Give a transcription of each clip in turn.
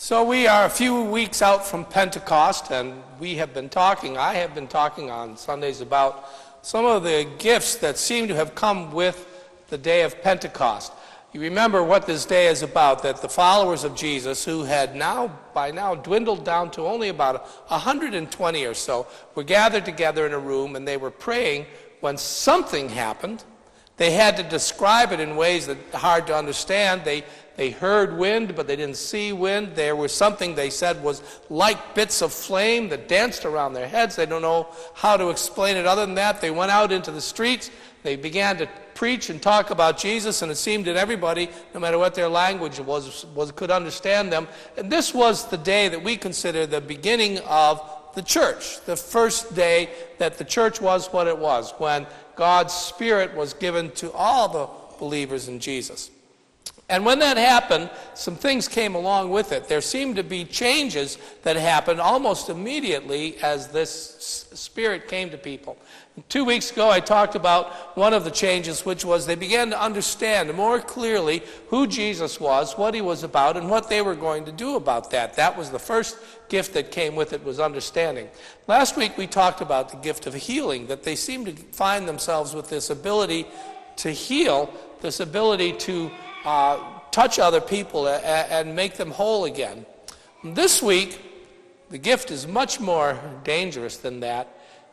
So we are a few weeks out from Pentecost, and I have been talking on Sundays about some of the gifts that seem to have come with the day of Pentecost. You remember what this day is about, that the followers of Jesus, who had by now dwindled down to only about 120 or so, were gathered together in a room, and they were praying when something happened. They had to describe it in ways that are hard to understand. They heard wind, but they didn't see wind. There was something they said was like bits of flame that danced around their heads. They don't know how to explain it other than that. They went out into the streets. They began to preach and talk about Jesus, and it seemed that everybody, no matter what their language was could understand them. And this was the day that we consider the beginning of the church, the first day that the church was what it was, when God's Spirit was given to all the believers in Jesus. And when that happened, some things came along with it. There seemed to be changes that happened almost immediately as this Spirit came to people. 2 weeks ago, I talked about one of the changes, which was they began to understand more clearly who Jesus was, what he was about, and what they were going to do about that. That was the first gift that came with it, was understanding. Last week, we talked about the gift of healing, that they seemed to find themselves with this ability to heal, this ability to touch other people and make them whole again. This week, the gift is much more dangerous than that.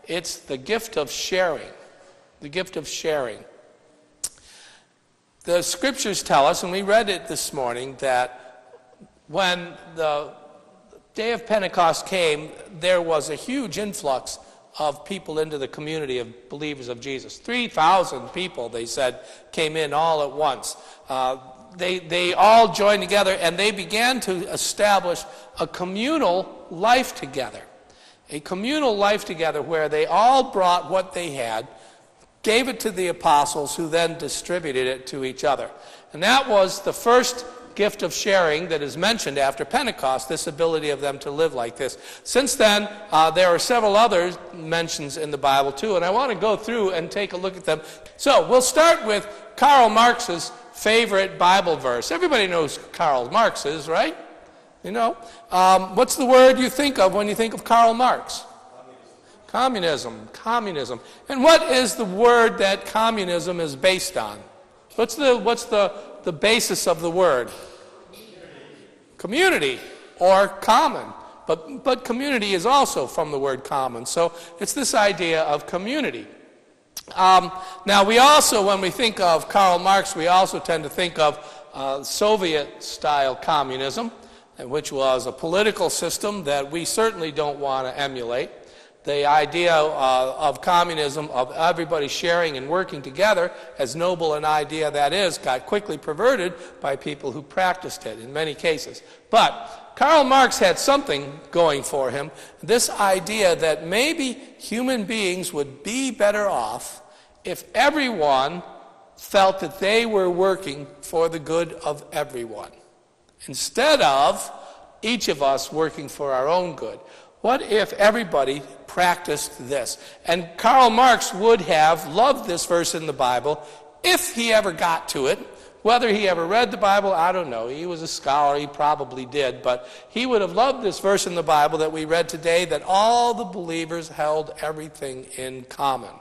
It's the gift of sharing. The gift of sharing. The scriptures tell us, and we read it this morning, that when the day of Pentecost came, there was a huge influx of people into the community of believers of Jesus. 3,000 people, they said, came in all at once. They all joined together, and they began to establish a communal life together. A communal life together where they all brought what they had, gave it to the apostles, who then distributed it to each other. And that was the first gift of sharing that is mentioned after Pentecost, this ability of them to live like this. Since then, there are several other mentions in the Bible too, and I want to go through and take a look at them. So we'll start with Karl Marx's favorite Bible verse. Everybody knows who Karl Marx is, right? You know, what's the word you think of when you think of Karl Marx? Communism. Communism. And what is the word that communism is based on? What's the basis of the word? Community, or common. But community is also from the word common. So it's this idea of community. Now we also, when we think of Karl Marx, we also tend to think of Soviet-style communism, which was a political system that we certainly don't want to emulate. The idea of communism, of everybody sharing and working together, as noble an idea that is, got quickly perverted by people who practiced it in many cases. But Karl Marx had something going for him, this idea that maybe human beings would be better off if everyone felt that they were working for the good of everyone, instead of each of us working for our own good. What if everybody practiced this? And Karl Marx would have loved this verse in the Bible if he ever got to it. Whether he ever read the Bible, I don't know. He was a scholar, he probably did. But he would have loved this verse in the Bible that we read today, that all the believers held everything in common.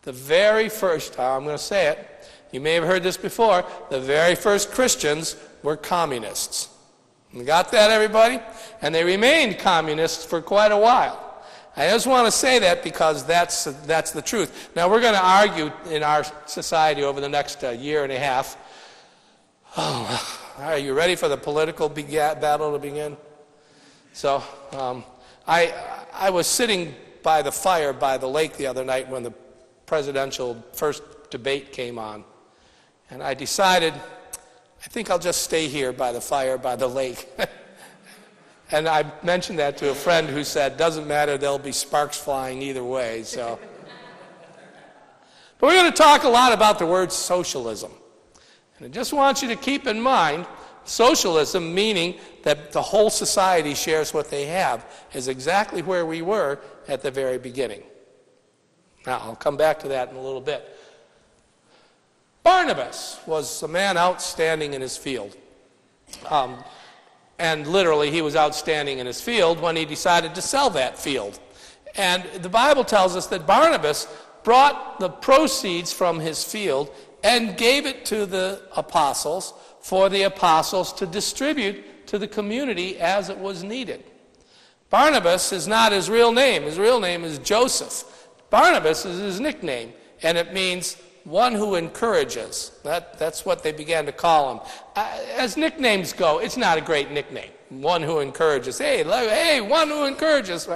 The very first, I'm going to say it, you may have heard this before, the very first Christians were communists. You got that, everybody? And they remained communists for quite a while. I just want to say that because that's the truth. Now, we're going to argue in our society over the next year and a half. Oh, are you ready for the political battle to begin? So, I was sitting by the fire by the lake the other night when the presidential first debate came on. And I decided, I think I'll just stay here by the fire, by the lake. And I mentioned that to a friend who said, doesn't matter, there'll be sparks flying either way. So, but we're going to talk a lot about the word socialism. And I just want you to keep in mind, socialism, meaning that the whole society shares what they have, is exactly where we were at the very beginning. Now, I'll come back to that in a little bit. Barnabas was a man outstanding in his field. And literally, he was out standing in his field when he decided to sell that field. And the Bible tells us that Barnabas brought the proceeds from his field and gave it to the apostles for the apostles to distribute to the community as it was needed. Barnabas is not his real name. His real name is Joseph. Barnabas is his nickname, and it means one who encourages. That's what they began to call him. As nicknames go, it's not a great nickname. One who encourages. Hey, one who encourages.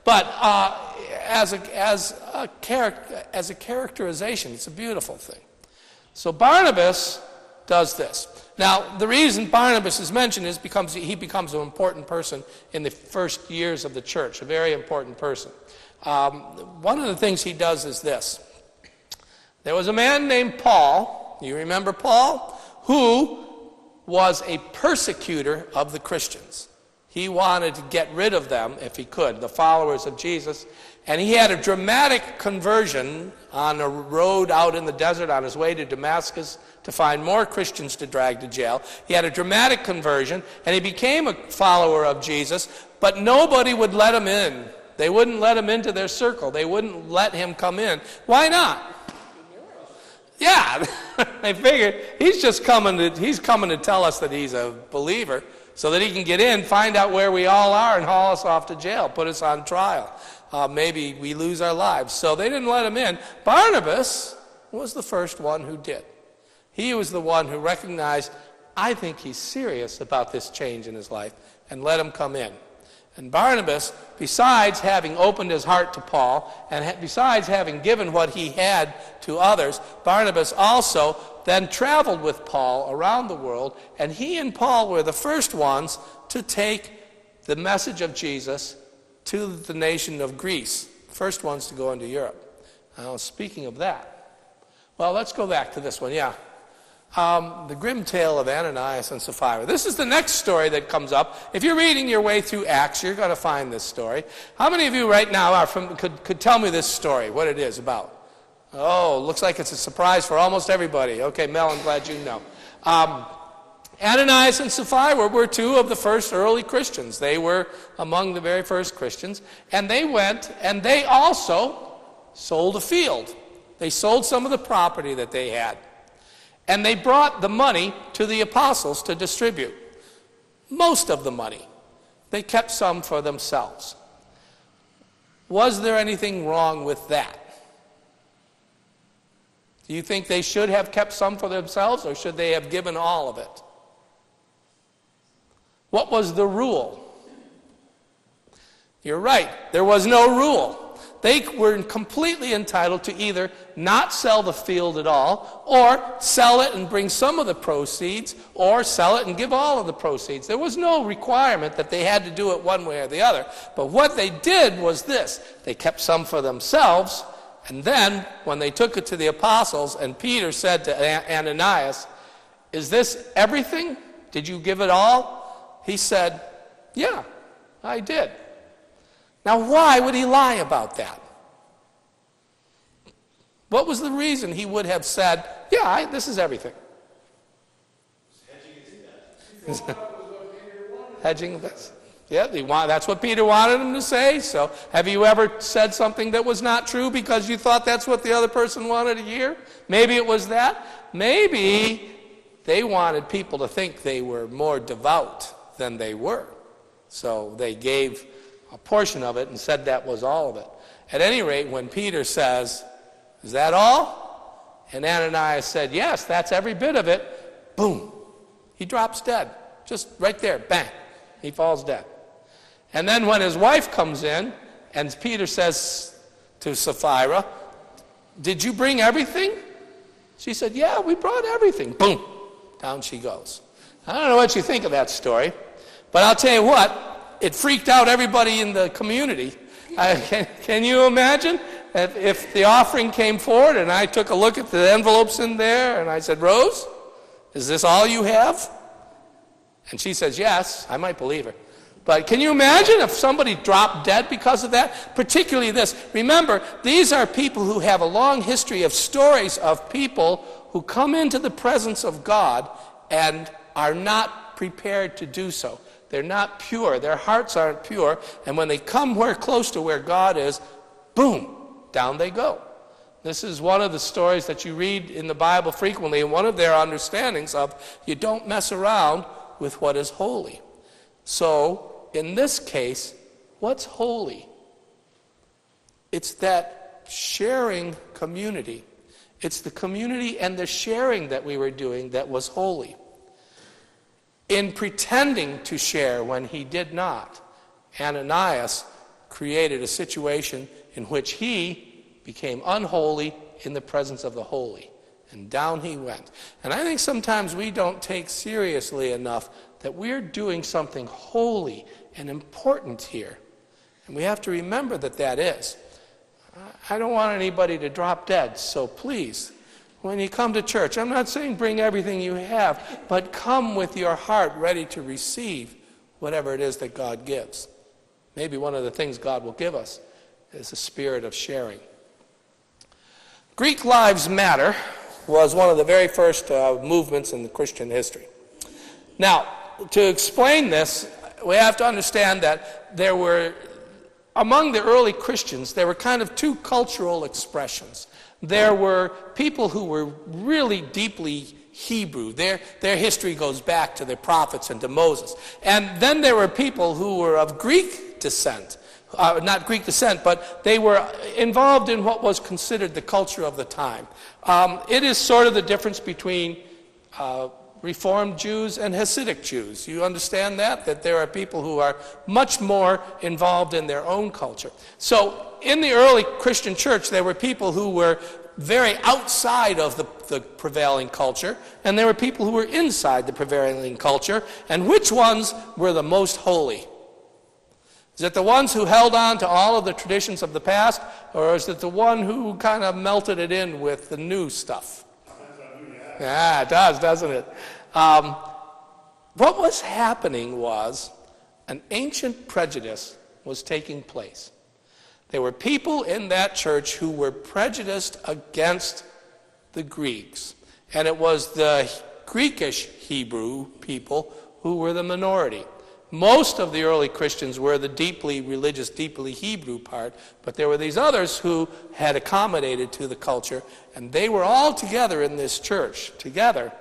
But as a characterization, it's a beautiful thing. So Barnabas does this. Now, the reason Barnabas is mentioned is he becomes an important person in the first years of the church, a very important person. One of the things he does is this. There was a man named Paul, you remember Paul, who was a persecutor of the Christians. He wanted to get rid of them if he could, the followers of Jesus. And he had a dramatic conversion on a road out in the desert on his way to Damascus to find more Christians to drag to jail. He had a dramatic conversion, and he became a follower of Jesus, but nobody would let him in. They wouldn't let him into their circle. They wouldn't let him come in. Why not? Yeah, they figured he's coming to tell us that he's a believer so that he can get in, find out where we all are, and haul us off to jail, put us on trial. Maybe we lose our lives. So they didn't let him in. Barnabas was the first one who did. He was the one who recognized, I think he's serious about this change in his life, and let him come in. And Barnabas, besides having opened his heart to Paul, and besides having given what he had to others, Barnabas also then traveled with Paul around the world, and he and Paul were the first ones to take the message of Jesus to the nation of Greece, first ones to go into Europe. Now, speaking of that, well, let's go back to this one, yeah. The grim tale of Ananias and Sapphira. This is the next story that comes up. If you're reading your way through Acts, you're going to find this story. How many of you right now could tell me this story, what it is about? Oh, looks like it's a surprise for almost everybody. Okay, Mel, I'm glad you know. Ananias and Sapphira were two of the first early Christians. They were among the very first Christians. And they went and they also sold a field. They sold some of the property that they had. And they brought the money to the apostles to distribute. Most of the money. They kept some for themselves. Was there anything wrong with that? Do you think they should have kept some for themselves, or should they have given all of it? What was the rule? You're right. There was no rule. They were completely entitled to either not sell the field at all, or sell it and bring some of the proceeds, or sell it and give all of the proceeds. There was no requirement that they had to do it one way or the other. But what they did was this. They kept some for themselves, and then when they took it to the apostles, and Peter said to Ananias, "Is this everything? Did you give it all?" He said, "Yeah, I did." Now, why would he lie about that? What was the reason he would have said, "Yeah, this is everything"? Hedging this. Yeah, that's what Peter wanted him to say. So have you ever said something that was not true because you thought that's what the other person wanted to hear? Maybe it was that. Maybe they wanted people to think they were more devout than they were. So they gave a portion of it and said that was all of it. At any rate, when Peter says, "Is that all?" and Ananias said, "Yes, that's every bit of it," boom, he drops dead. Just right there, bang, he falls dead. And then when his wife comes in, and Peter says to Sapphira, "Did you bring everything?" She said, "Yeah, we brought everything." Boom, down she goes. I don't know what you think of that story, but I'll tell you what, it freaked out everybody in the community. Can you imagine if the offering came forward and I took a look at the envelopes in there and I said, "Rose, is this all you have?" And she says, "Yes." I might believe her. But can you imagine if somebody dropped dead because of that? Particularly this. Remember, these are people who have a long history of stories of people who come into the presence of God and are not prepared to do so. they're not pure. Their hearts aren't pure. And when they come close to where God is, boom, down they go. This is one of the stories that you read in the Bible frequently, and one of their understandings of you don't mess around with what is holy. So, in this case, what's holy? It's that sharing community. It's the community and the sharing that we were doing that was holy. In pretending to share when he did not, Ananias created a situation in which he became unholy in the presence of the holy. And down he went. And I think sometimes we don't take seriously enough that we're doing something holy and important here. And we have to remember that that is. I don't want anybody to drop dead, so please, when you come to church, I'm not saying bring everything you have, but come with your heart ready to receive whatever it is that God gives. Maybe one of the things God will give us is a spirit of sharing. Greek Lives Matter was one of the very first movements in the Christian history. Now, to explain this, we have to understand that there were, among the early Christians, there were kind of two cultural expressions. There were people who were really deeply Hebrew. Their history goes back to the prophets and to Moses. And then there were people who were of Greek descent. Not Greek descent, but they were involved in what was considered the culture of the time. It is sort of the difference between Reformed Jews and Hasidic Jews. You understand that? That there are people who are much more involved in their own culture. So in the early Christian church, there were people who were very outside of the prevailing culture, and there were people who were inside the prevailing culture. And which ones were the most holy? Is it the ones who held on to all of the traditions of the past, or is it the one who kind of melted it in with the new stuff? Yeah, it does, doesn't it? What was happening was an ancient prejudice was taking place. There were people in that church who were prejudiced against the Greeks, and it was the Greekish Hebrew people who were the minority. Most of the early Christians were the deeply religious, deeply Hebrew part, but there were these others who had accommodated to the culture, and they were all together in this church, together.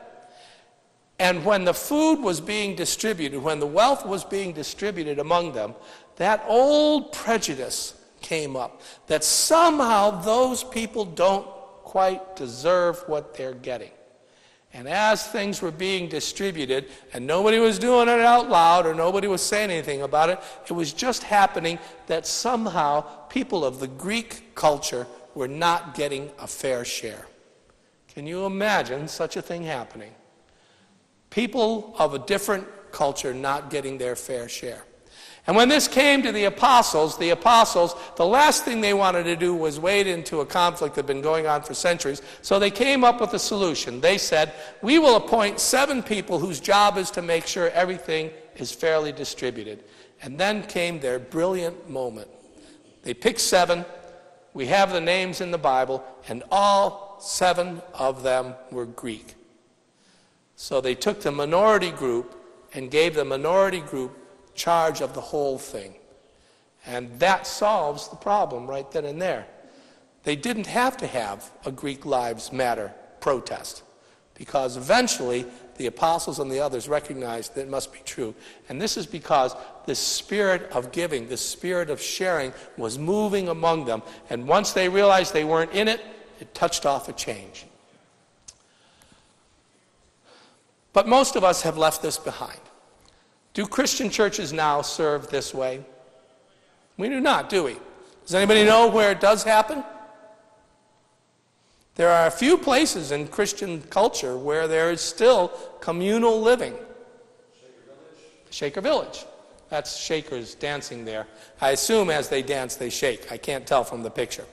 And when the food was being distributed, when the wealth was being distributed among them, that old prejudice came up, that somehow those people don't quite deserve what they're getting. And as things were being distributed, and nobody was doing it out loud or nobody was saying anything about it, it was just happening that somehow people of the Greek culture were not getting a fair share. Can you imagine such a thing happening? People of a different culture not getting their fair share. And when this came to the apostles, the last thing they wanted to do was wade into a conflict that had been going on for centuries. So they came up with a solution. They said, we will appoint 7 people whose job is to make sure everything is fairly distributed. And then came their brilliant moment. They picked 7. We have the names in the Bible, and all 7 of them were Greek. So they took the minority group and gave the minority group charge of the whole thing. And that solves the problem right then and there. They didn't have to have a Greek Lives Matter protest, because eventually the apostles and the others recognized that it must be true. And this is because this spirit of giving, this spirit of sharing was moving among them. And once they realized they weren't in it, it touched off a change. But most of us have left this behind. Do Christian churches now serve this way? We do not, do we? Does anybody know where it does happen? There are a few places in Christian culture where there is still communal living. Shaker Village. That's Shakers dancing there. I assume as they dance they shake. I can't tell from the picture.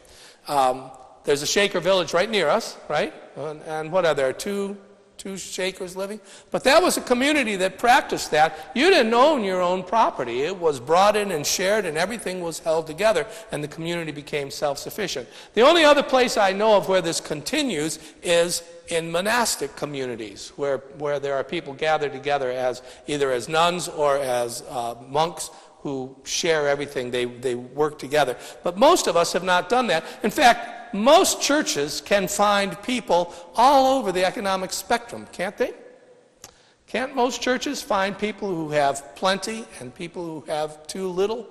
There's a Shaker Village right near us, right? And what are there? 2 two Shakers living. But that was a community that practiced that. You didn't own your own property. It was brought in and shared, and everything was held together, and the community became self-sufficient. The only other place I know of where this continues is in monastic communities, where there are people gathered together as either as nuns or as monks who share everything. They work together. But most of us have not done that. In fact, most churches can find people all over the economic spectrum, can't they? Can't most churches find people who have plenty and people who have too little?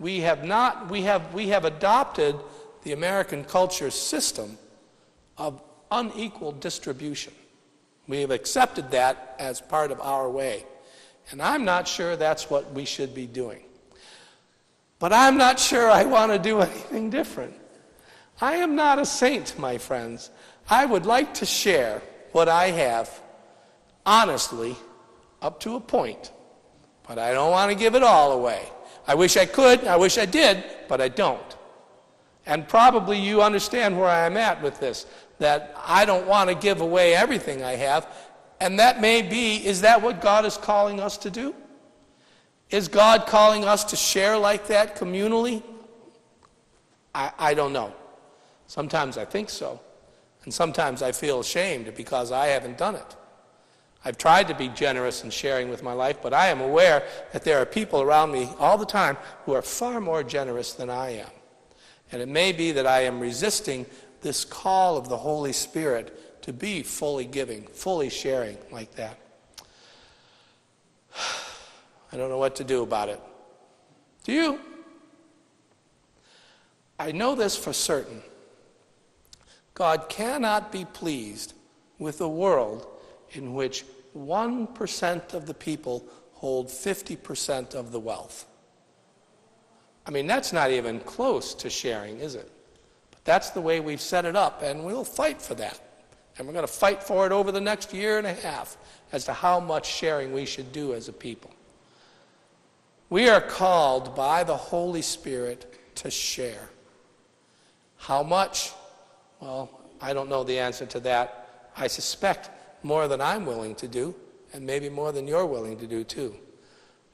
We have adopted the American culture system of unequal distribution. We have accepted that as part of our way. And I'm not sure that's what we should be doing. But I'm not sure I want to do anything different. I am not a saint, my friends. I would like to share what I have, honestly, up to a point. But I don't want to give it all away. I wish I could, I wish I did, but I don't. And probably you understand where I am at with this, that I don't want to give away everything I have. And that may be, is that what God is calling us to do? Is God calling us to share like that communally? I don't know. Sometimes I think so, and sometimes I feel ashamed because I haven't done it. I've tried to be generous in sharing with my life, but I am aware that there are people around me all the time who are far more generous than I am. And it may be that I am resisting this call of the Holy Spirit to be fully giving, fully sharing like that. I don't know what to do about it. Do you? I know this for certain. God cannot be pleased with a world in which 1% of the people hold 50% of the wealth. I mean, that's not even close to sharing, is it? But that's the way we've set it up, and we'll fight for that. And we're going to fight for it over the next year and a half as to how much sharing we should do as a people. We are called by the Holy Spirit to share. How much? Well, I don't know the answer to that. I suspect more than I'm willing to do, and maybe more than you're willing to do too.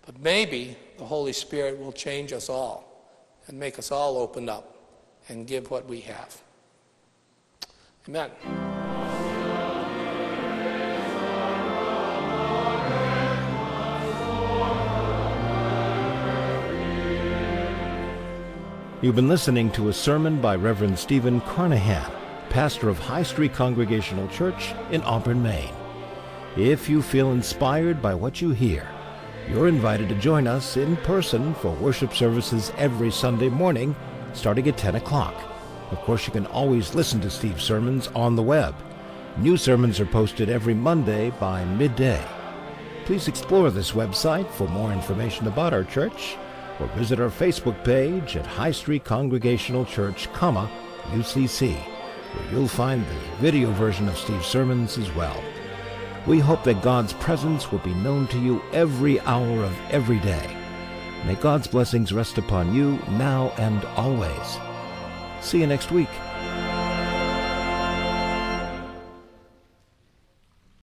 But maybe the Holy Spirit will change us all and make us all open up and give what we have. Amen. You've been listening to a sermon by Reverend Stephen Carnahan, pastor of High Street Congregational Church in Auburn, Maine. If you feel inspired by what you hear, you're invited to join us in person for worship services every Sunday morning, starting at 10 o'clock. Of course, you can always listen to Steve's sermons on the web. New sermons are posted every Monday by midday. Please explore this website for more information about our church, or visit our Facebook page at High Street Congregational Church, UCC, where you'll find the video version of Steve's sermons as well. We hope that God's presence will be known to you every hour of every day. May God's blessings rest upon you now and always. See you next week.